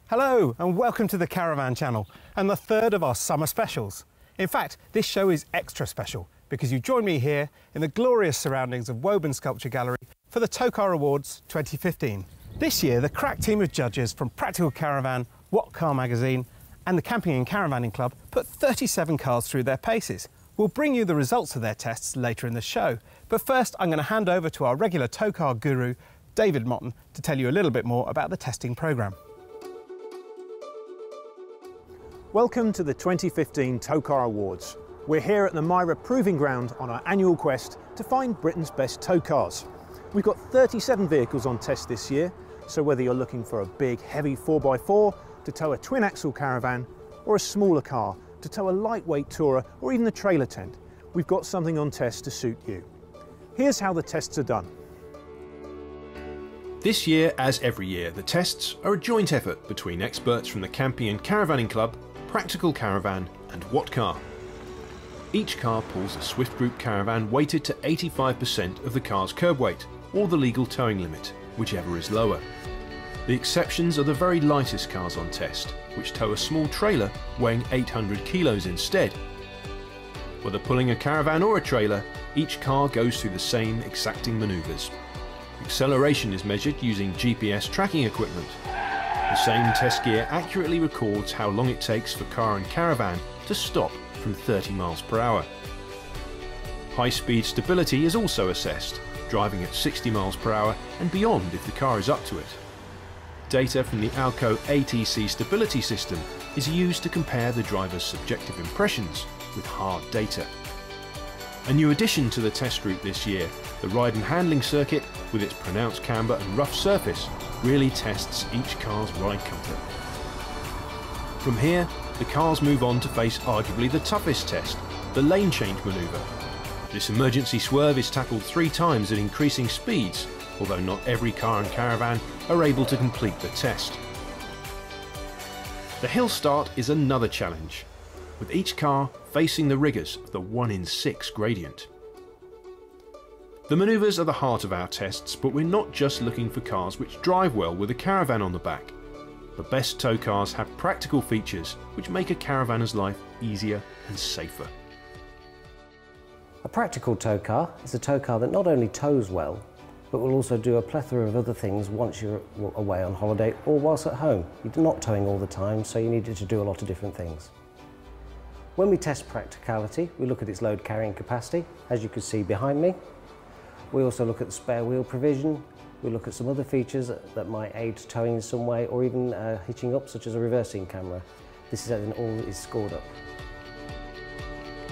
Hello and welcome to the Caravan channel and the third of our summer specials. In fact, this show is extra special because you join me here in the glorious surroundings of Woburn Sculpture Gallery for the Towcar Awards 2015. This year, the crack team of judges from Practical Caravan, What Car magazine and the Camping and Caravanning Club put 37 cars through their paces. We'll bring you the results of their tests later in the show, but first I'm going to hand over to our regular Towcar guru, David Motton, to tell you a little bit more about the testing programme. Welcome to the 2015 Towcar Awards. We're here at the Myra Proving Ground on our annual quest to find Britain's best tow cars. We've got 37 vehicles on test this year, so whether you're looking for a big heavy 4x4 to tow a twin axle caravan or a smaller car to tow a lightweight tourer or even a trailer tent, we've got something on test to suit you. Here's how the tests are done. This year, as every year, the tests are a joint effort between experts from the Camping and Caravanning Club, Practical Caravan and What Car. Each car pulls a Swift Group caravan weighted to 85% of the car's curb weight, or the legal towing limit, whichever is lower. The exceptions are the very lightest cars on test, which tow a small trailer weighing 800 kilos instead. Whether pulling a caravan or a trailer, each car goes through the same exacting manoeuvres. Acceleration is measured using GPS tracking equipment. The same test gear accurately records how long it takes for car and caravan to stop from 30 miles per hour. High-speed stability is also assessed, driving at 60 miles per hour and beyond if the car is up to it. Data from the Alco ATC stability system is used to compare the driver's subjective impressions with hard data. A new addition to the test route this year, the ride and handling circuit, with its pronounced camber and rough surface, really tests each car's ride comfort. From here, the cars move on to face arguably the toughest test, the lane change manoeuvre. This emergency swerve is tackled 3 times at increasing speeds, although not every car and caravan are able to complete the test. The hill start is another challenge, with each car facing the rigours of the 1 in 6 gradient. The manoeuvres are the heart of our tests, but we're not just looking for cars which drive well with a caravan on the back. The best tow cars have practical features which make a caravanner's life easier and safer. A practical tow car is a tow car that not only tows well, but will also do a plethora of other things once you're away on holiday or whilst at home. You're not towing all the time, so you need it to do a lot of different things. When we test practicality, we look at its load carrying capacity, as you can see behind me. We also look at the spare wheel provision. We look at some other features that might aid towing in some way, or even hitching up, such as a reversing camera. This is everything all is scored up.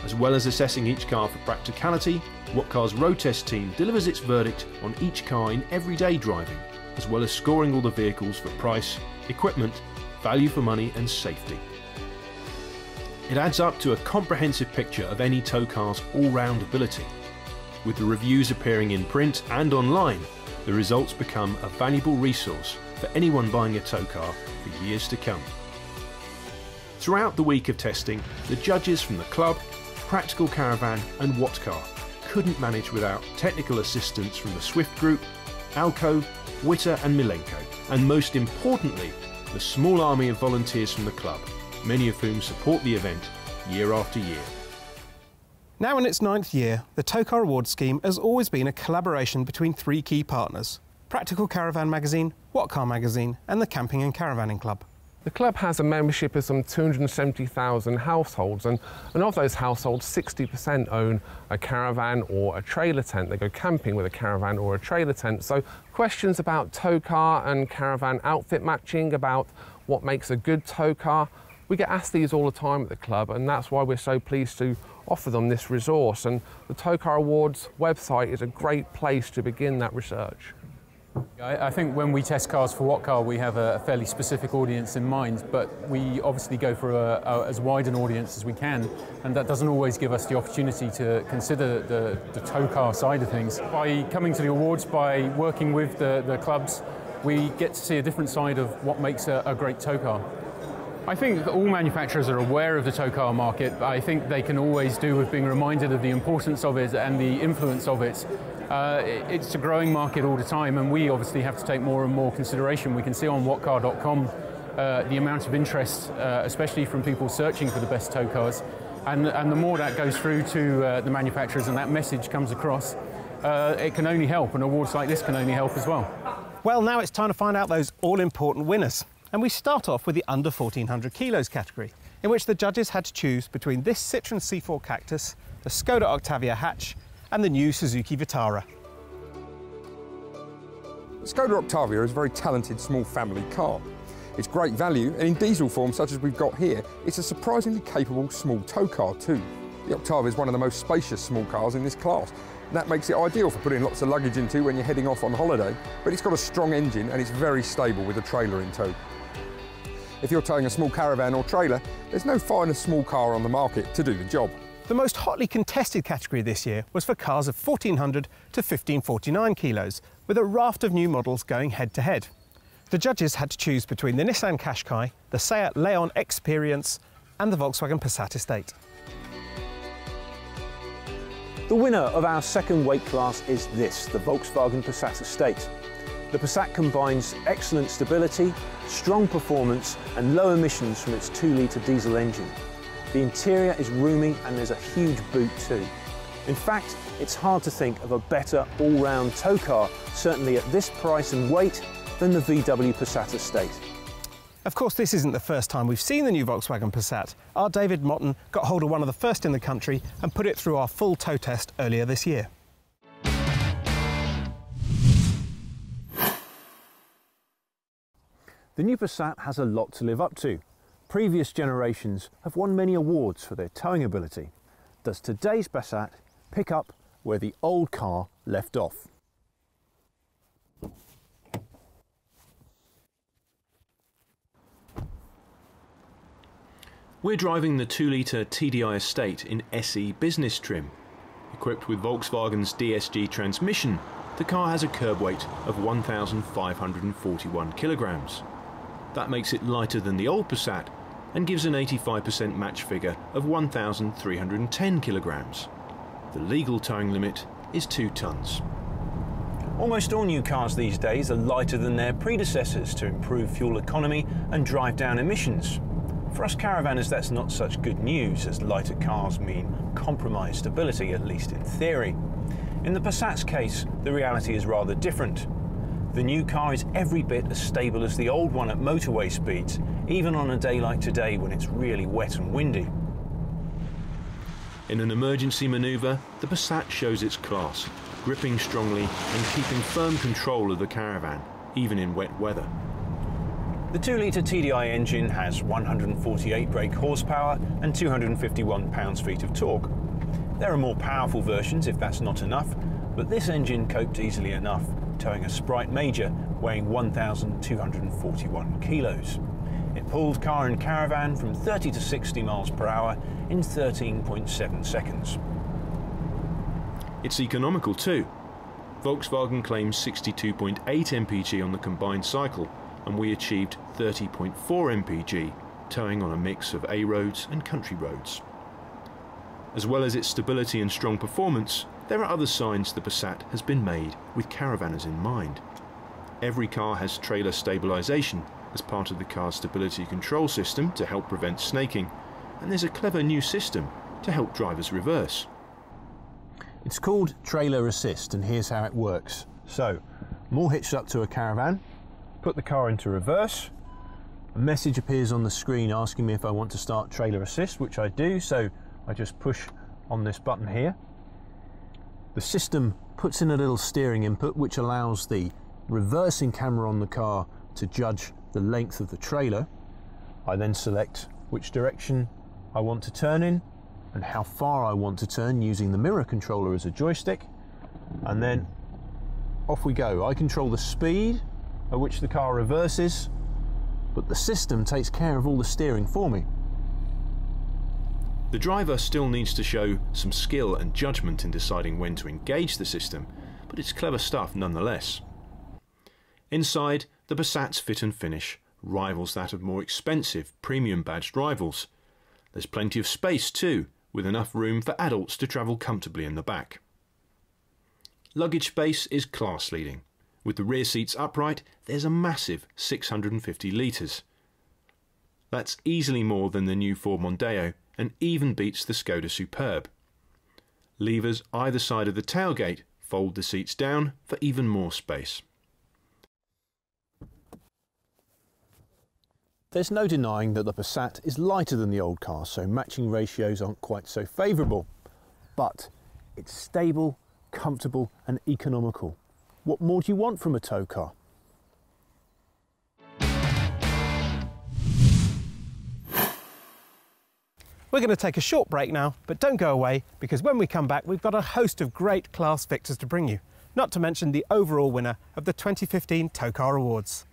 As well as assessing each car for practicality, What Car's road test team delivers its verdict on each car in everyday driving, as well as scoring all the vehicles for price, equipment, value for money and safety. It adds up to a comprehensive picture of any tow car's all-round ability. With the reviews appearing in print and online, the results become a valuable resource for anyone buying a tow car for years to come. Throughout the week of testing, the judges from the club, Practical Caravan and What Car couldn't manage without technical assistance from the Swift Group, Alco, Witter and Milenko, and most importantly, the small army of volunteers from the club, many of whom support the event year after year. Now in its 9th year, the Towcar Awards scheme has always been a collaboration between 3 key partners: Practical Caravan magazine, What Car magazine and the Camping and Caravanning Club. The club has a membership of some 270,000 households, and of those households, 60% own a caravan or a trailer tent. They go camping with a caravan or a trailer tent. So questions about tow car and caravan outfit matching, about what makes a good tow car, we get asked these all the time at the club, and that's why we're so pleased to offer them this resource. And the Towcar Awards website is a great place to begin that research. I think when we test cars for What Car, we have a fairly specific audience in mind, but we obviously go for as wide an audience as we can, and that doesn't always give us the opportunity to consider the tow car side of things. By coming to the awards, by working with the clubs, we get to see a different side of what makes a great tow car. I think all manufacturers are aware of the tow car market, but I think they can always do with being reminded of the importance of it and the influence of it. It's a growing market all the time, and we obviously have to take more and more consideration. We can see on whatcar.com the amount of interest, especially from people searching for the best tow cars, and the more that goes through to the manufacturers and that message comes across, it can only help, and awards like this can only help as well. Well, now it's time to find out those all-important winners. And we start off with the under 1,400 kilos category, in which the judges had to choose between this Citroën C4 Cactus, the Skoda Octavia hatch, and the new Suzuki Vitara. The Skoda Octavia is a very talented small family car. It's great value, and in diesel form such as we've got here, it's a surprisingly capable small tow car too. The Octavia is one of the most spacious small cars in this class, and that makes it ideal for putting lots of luggage into when you're heading off on holiday, but it's got a strong engine and it's very stable with a trailer in tow. If you're towing a small caravan or trailer, there's no finer small car on the market to do the job. The most hotly contested category this year was for cars of 1,400 to 1,549 kilos, with a raft of new models going head-to-head. The judges had to choose between the Nissan Qashqai, the Seat Leon Experience, and the Volkswagen Passat Estate. The winner of our second weight class is this, the Volkswagen Passat Estate. The Passat combines excellent stability, strong performance and low emissions from its 2-litre diesel engine. The interior is roomy and there's a huge boot too. In fact, it's hard to think of a better all-round tow car, certainly at this price and weight, than the VW Passat Estate. Of course, this isn't the first time we've seen the new Volkswagen Passat. Our David Motton got hold of one of the first in the country and put it through our full tow test earlier this year. The new Passat has a lot to live up to. Previous generations have won many awards for their towing ability. Does today's Passat pick up where the old car left off? We're driving the 2-litre TDI Estate in SE business trim. Equipped with Volkswagen's DSG transmission, the car has a curb weight of 1,541 kilograms. That makes it lighter than the old Passat and gives an 85% match figure of 1,310 kilograms. The legal towing limit is 2 tonnes. Almost all new cars these days are lighter than their predecessors to improve fuel economy and drive down emissions. For us caravanners, that's not such good news, as lighter cars mean compromised stability, at least in theory. In the Passat's case, the reality is rather different. The new car is every bit as stable as the old one at motorway speeds, even on a day like today when it's really wet and windy. In an emergency manoeuvre, the Passat shows its class, gripping strongly and keeping firm control of the Caravan, even in wet weather. The 2-litre TDI engine has 148 brake horsepower and 251 pounds-feet of torque. There are more powerful versions if that's not enough, but this engine coped easily enough, towing a Sprite Major weighing 1,241 kilos. It pulled car and caravan from 30 to 60 miles per hour in 13.7 seconds. It's economical too. Volkswagen claims 62.8 mpg on the combined cycle, and we achieved 30.4 mpg, towing on a mix of A roads and country roads. As well as its stability and strong performance, there are other signs the Passat has been made with caravanners in mind. Every car has trailer stabilisation as part of the car's stability control system to help prevent snaking, and there's a clever new system to help drivers reverse. It's called Trailer Assist, and here's how it works. So, more hitched up to a caravan, put the car into reverse, a message appears on the screen asking me if I want to start Trailer Assist, which I do, so I just push on this button here. The system puts in a little steering input which allows the reversing camera on the car to judge the length of the trailer. I then select which direction I want to turn in and how far I want to turn using the mirror controller as a joystick, and then off we go. I control the speed at which the car reverses, but the system takes care of all the steering for me. The driver still needs to show some skill and judgment in deciding when to engage the system, but it's clever stuff nonetheless. Inside, the Passat's fit and finish rivals that of more expensive premium badged rivals. There's plenty of space too, with enough room for adults to travel comfortably in the back. Luggage space is class leading. With the rear seats upright, there's a massive 650 litres. That's easily more than the new Ford Mondeo and even beats the Skoda Superb. Levers either side of the tailgate fold the seats down for even more space. There's no denying that the Passat is lighter than the old car, so matching ratios aren't quite so favourable. But it's stable, comfortable and economical. What more do you want from a tow car? We're going to take a short break now, but don't go away, because when we come back we've got a host of great class victors to bring you, not to mention the overall winner of the 2015 Tow Car Awards.